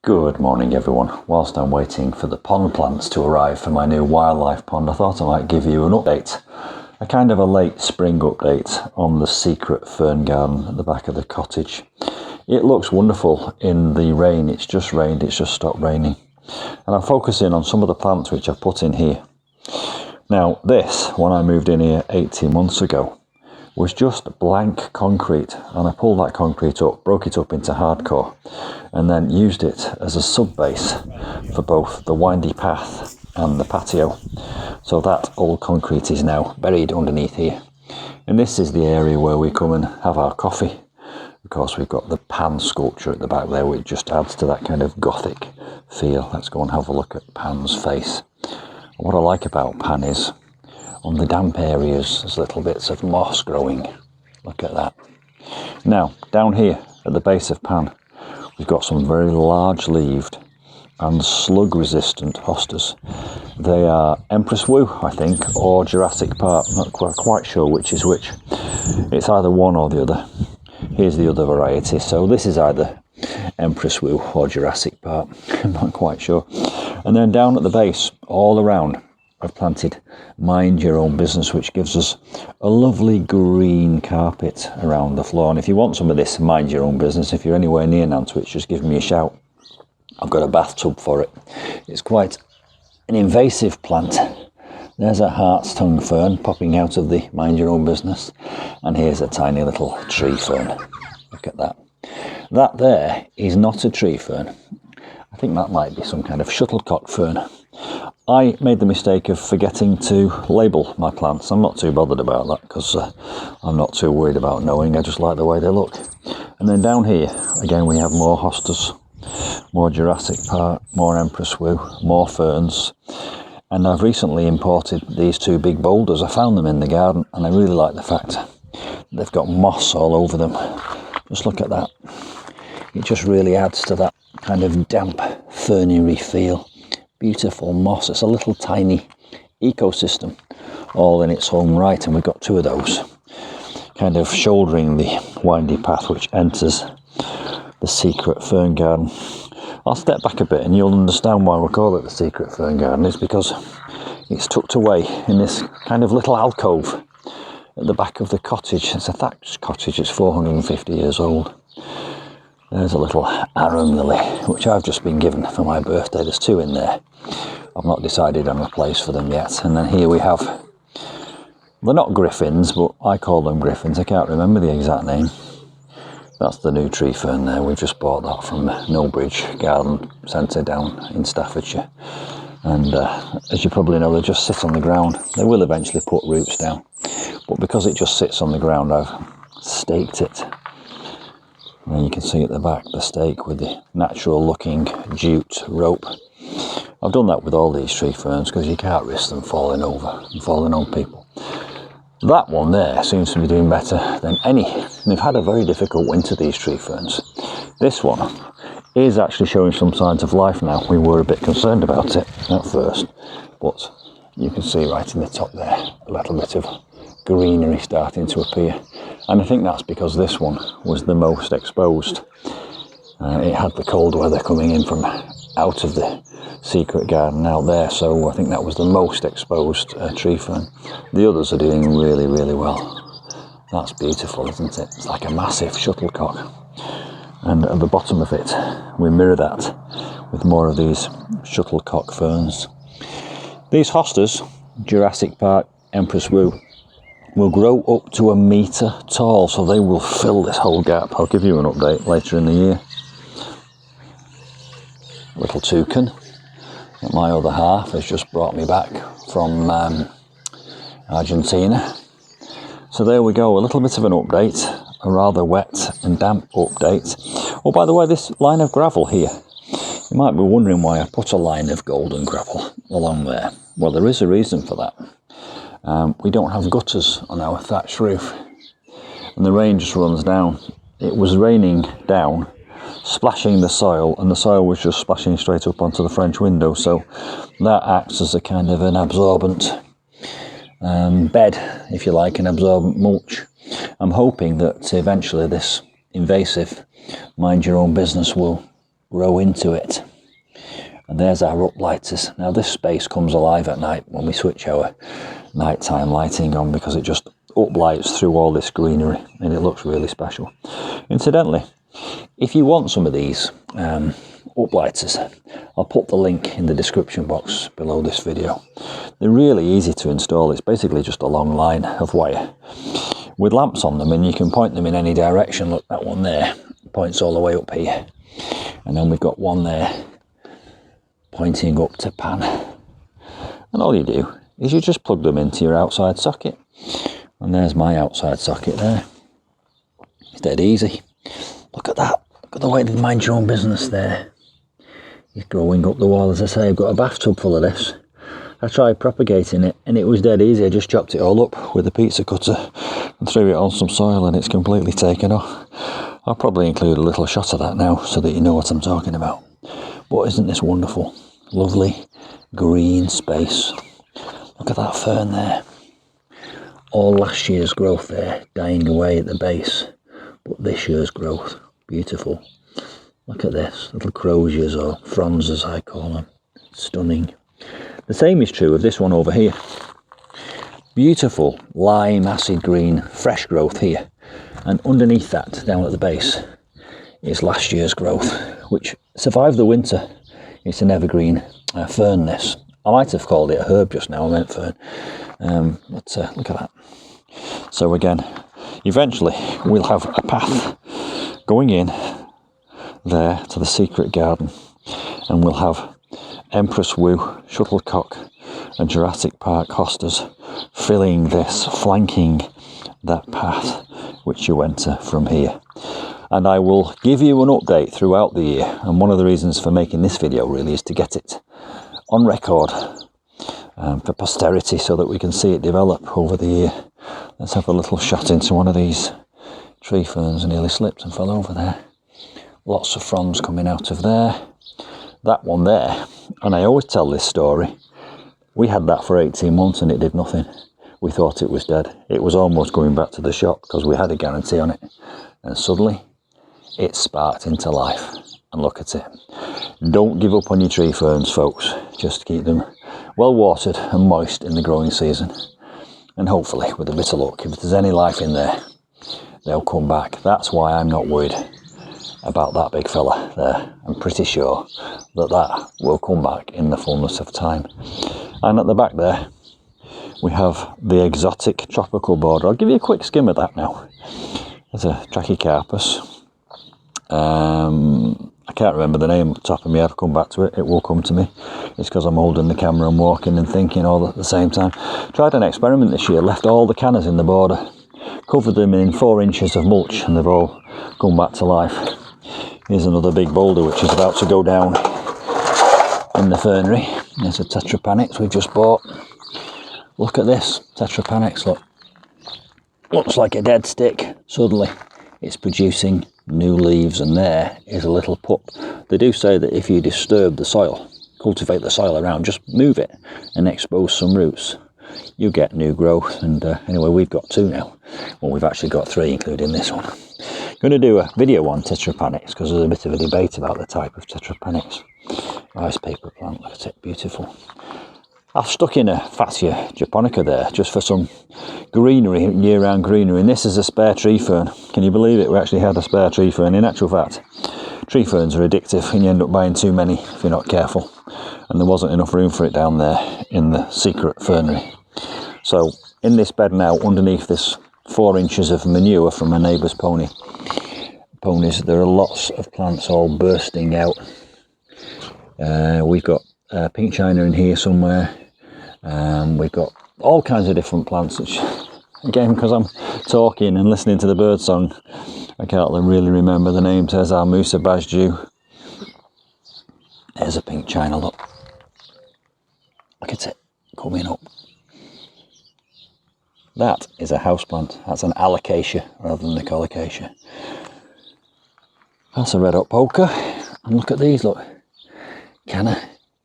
Good morning everyone. Whilst I'm waiting for the pond plants to arrive for my new wildlife pond, I thought I might give you an update. A kind of a late spring update on the secret fern garden at the back of the cottage. It looks wonderful in the rain. It's just rained, it's just stopped raining. And I'm focusing on some of the plants which I've put in here. Now this, when I moved in here 18 months ago, was just blank concrete, and I pulled that concrete up, broke it up into hardcore, and then used it as a sub base for both the windy path and the patio. So that old concrete is now buried underneath here. And this is the area where we come and have our coffee. Of course, we've got the Pan sculpture at the back there, which just adds to that kind of gothic feel. Let's go and have a look at Pan's face. What I like about Pan is on the damp areas, there's little bits of moss growing. Look at that. Now, down here at the base of Pan, we've got some very large-leaved and slug-resistant hostas. They are Empress Wu, I think, or Jurassic Park. Not quite sure which is which. It's either one or the other. Here's the other variety. So this is either Empress Wu or Jurassic Park. I'm not quite sure. And then down at the base, all around, I've planted Mind Your Own Business, which gives us a lovely green carpet around the floor. And if you want some of this Mind Your Own Business, if you're anywhere near Nantwich, just give me a shout. I've got a bathtub for it. It's quite an invasive plant. There's a Hart's Tongue fern popping out of the Mind Your Own Business. And here's a tiny little tree fern. Look at that. That there is not a tree fern. I think that might be some kind of Shuttlecock Fern. I made the mistake of forgetting to label my plants. I'm not too bothered about that because I'm not too worried about knowing. I just like the way they look. And then down here, again, we have more hostas, more Jurassic Park, more Empress Wu, more ferns. And I've recently imported these two big boulders. I found them in the garden and I really like the fact they've got moss all over them. Just look at that. It just really adds to that kind of damp, fernery feel. Beautiful moss. It's a little tiny ecosystem all in its own right, and we've got two of those kind of shouldering the windy path which enters the secret fern garden. I'll step back a bit and you'll understand why we call it the secret fern garden. It's because it's tucked away in this kind of little alcove at the back of the cottage. It's a thatched cottage. It's 450 years old. There's a little arum lily, which I've just been given for my birthday. There's two in there. I've not decided on a place for them yet. And then here we have, they're not griffins, but I call them griffins. I can't remember the exact name. That's the new tree fern there. We've just bought that from Knowbridge Garden Centre down in Staffordshire. And as you probably know, they just sit on the ground. They will eventually put roots down. But because it just sits on the ground, I've staked it. And you can see at the back the stake with the natural looking jute rope. I've done that with all these tree ferns because you can't risk them falling over and falling on people. That one there seems to be doing better than any. They've had a very difficult winter, these tree ferns. This one is actually showing some signs of life now. We were a bit concerned about it at first, but you can see right in the top there a little bit of greenery starting to appear. And I think that's because this one was the most exposed. It had the cold weather coming in from out of the secret garden out there, so I think that was the most exposed tree fern. The others are doing really, really well. That's beautiful, isn't it? It's like a massive shuttlecock. And at the bottom of it, we mirror that with more of these shuttlecock ferns. These hostas, Jurassic Park, Empress Wu, will grow up to 1 metre tall, so they will fill this whole gap. I'll give you an update later in the year. Little toucan that my other half has just brought me back from Argentina. So there we go, a little bit of an update, a rather wet and damp update. Oh, by the way, this line of gravel here, you might be wondering why I put a line of golden gravel along there. Well, there is a reason for that. We don't have gutters on our thatched roof, and the rain just runs down. It was raining down, splashing the soil, and the soil was just splashing straight up onto the French window, so that acts as a kind of an absorbent bed, if you like, an absorbent mulch. I'm hoping that eventually this invasive Mind Your Own Business will grow into it. And there's our uplighters. Now this space comes alive at night when we switch our nighttime lighting on, because it just uplights through all this greenery and it looks really special. Incidentally, if you want some of these uplighters, I'll put the link in the description box below this video. They're really easy to install. It's basically just a long line of wire with lamps on them, and you can point them in any direction. Look, that one there points all the way up here, and then we've got one there pointing up to pan. And all you do is you just plug them into your outside socket, and there's my outside socket there. It's dead easy. Look at that. Look at the way they mind your own business there. He's growing up the wall. As I say, I've got a bathtub full of this. I tried propagating it and it was dead easy. I just chopped it all up with a pizza cutter and threw it on some soil, and it's completely taken off. I'll probably include a little shot of that now so that you know what I'm talking about. But isn't this wonderful? Lovely green space. Look at that fern there. All last year's growth there, dying away at the base. But this year's growth, beautiful. Look at this, little croziers, or fronds as I call them. Stunning. The same is true of this one over here. Beautiful lime acid green fresh growth here, and underneath that down at the base is last year's growth, which survived the winter. It's an evergreen fern, this. I might have called it a herb just now, I meant fern. But look at that. So again, eventually we'll have a path going in there to the secret garden, and we'll have Empress Wu, Shuttlecock and Jurassic Park hostas filling this, flanking that path which you enter from here. And I will give you an update throughout the year, and one of the reasons for making this video really is to get it on record for posterity, so that we can see it develop over the year. Let's have a little shot into one of these tree ferns. I nearly slipped and fell over there. Lots of fronds coming out of there. That one there, and I always tell this story, we had that for 18 months and it did nothing. We thought it was dead. It was almost going back to the shop because we had a guarantee on it. And suddenly it sparked into life. And look at it. Don't give up on your tree ferns, folks. Just keep them well watered and moist in the growing season. And hopefully, with a bit of luck, if there's any life in there, they'll come back. That's why I'm not worried about that big fella there. I'm pretty sure that that will come back in the fullness of time. And at the back there we have the exotic tropical border. I'll give you a quick skim of that now. There's a Trachycarpus. I can't remember the name at the top of my head. I'll come back to it. It will come to me. It's because I'm holding the camera and walking and thinking all at the same time. Tried an experiment this year. Left all the cannas in the border, covered them in 4 inches of mulch, and they've all come back to life. Here's another big boulder which is about to go down in the fernery. There's a tetrapanax we've just bought. Look at this tetrapanax, look. Looks like a dead stick. Suddenly it's producing new leaves, and there is a little pup. They do say that if you disturb the soil, cultivate the soil around, just move it and expose some roots, you get new growth. And anyway, we've got 2 now. Well, we've actually got 3, including this one. I'm going to do a video on tetrapanax because there's a bit of a debate about the type of tetrapanax. Rice paper plant, look at it, beautiful. I've stuck in a Fascia japonica there just for some greenery, year-round greenery, and this is a spare tree fern. Can you believe it? We actually had a spare tree fern. In actual fact, tree ferns are addictive and you end up buying too many if you're not careful, and there wasn't enough room for it down there in the secret fernery. So in this bed now, underneath this 4 inches of manure from my neighbour's ponies, there are lots of plants all bursting out. We've got pink china in here somewhere. We've got all kinds of different plants, which again, because I'm talking and listening to the bird song, I can't really remember the names. There's our Musa Bajju. There's a pink china, look at it coming up. That is a houseplant. That's an alocasia rather than a colocasia. That's a red hot poker. And look at these, look. Canna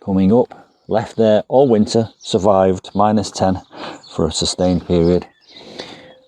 coming up. Left there all winter, survived -10 for a sustained period.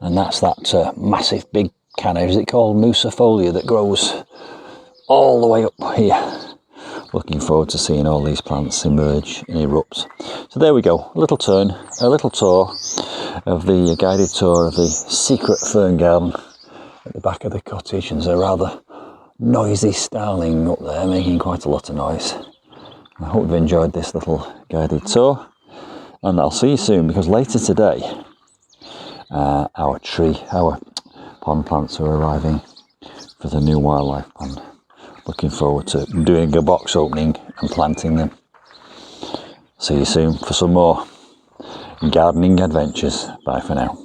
And that's that massive big canna, is it called Musa folia, that grows all the way up here. looking forward to seeing all these plants emerge and erupt. So there we go, a little tour of the guided tour of the secret fern garden at the back of the cottage. And there's a rather noisy starling up there making quite a lot of noise. I hope you've enjoyed this little guided tour, and I'll see you soon, because later today our pond plants are arriving for the new wildlife pond. Looking forward to doing a box opening and planting them. See you soon for some more gardening adventures. Bye for now.